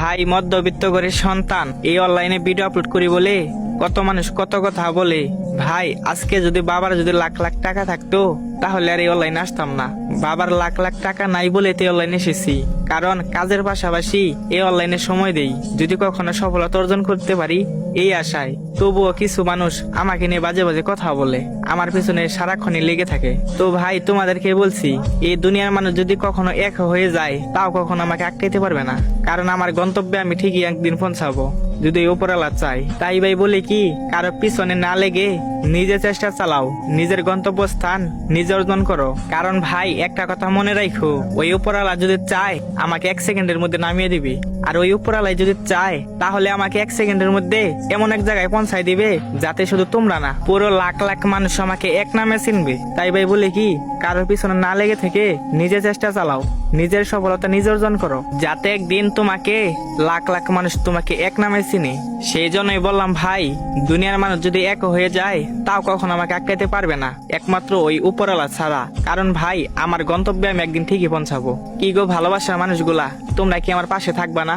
ভাই মধ্যবিত্ত ঘরের সন্তান এই অনলাইনে ভিডিও আপলোড করি বলে কত মানুষ কত কথা বলে। ভাই আজকে যদি বাবার যদি লাখ লাখ টাকা থাকতো তাহলে আর এই অনলাইনে আসতাম না। বাবার লাখ লাখ টাকা নাই বলে তো অনলাইনে এসেছি, কারণ কাজের পাশাপাশি এই অনলাইনে সময় দেই, যদি কখনো সফলতা অর্জন করতে পারি এই আশায়। তবুও কিছু মানুষ আমাকে নিয়ে বাজে বাজে কথা বলে, আমার পিছনে সারাক্ষণই লেগে থাকে। তো ভাই তোমাদেরকে বলছি, এই দুনিয়ার মানুষ যদি কখনো এক হয়ে যায় তাও কখনো আমাকে আটকাইতে পারবে না, কারণ আমার গন্তব্যে আমি ঠিকই একদিন পৌঁছাবো যদি উপরওয়ালা চাই। তাই ভাই বলে কি, কারো পিছনে না লেগে নিজে চেষ্টা চালাও, নিজের গন্তব্যস্থান নিজে অর্জন করো। কারণ ভাই একটা কথা মনে রাখো, ওই উপরওয়ালা যদি চায় আমাকে 1 সেকেন্ডের মধ্যে নামিয়ে দিবে, আর ওই উপরওয়ালাই যদি চায় তাহলে আমাকে 1 সেকেন্ডের মধ্যে এমন এক জায়গায় পৌঁছায় দিবে যাতে শুধু তোমরা না, পুরো লাখ লাখ মানুষ আমাকে এক নামে চিনবে। তাই ভাই বলে কি, কারোর পিছনে না লেগে থেকে নিজে চেষ্টা চালাও, নিজের সফলতা নিজে অর্জন করো, যাতে একদিন তোমাকে লাখ লাখ মানুষ তোমাকে এক নামে চিনে। সেই জন্যই বললাম ভাই, দুনিয়ার মানুষ যদি এক হয়ে যায় তাও কখনো আমাকে আটকাইতে পারবে না, একমাত্র ওই উপরওয়ালা ছাড়া। কারণ ভাই আমার গন্তব্যে আমি একদিন ঠিকই পৌঁছাবো। কি গো ভালোবাসার মানুষগুলা, তোমরা কি আমার পাশে থাকবা না?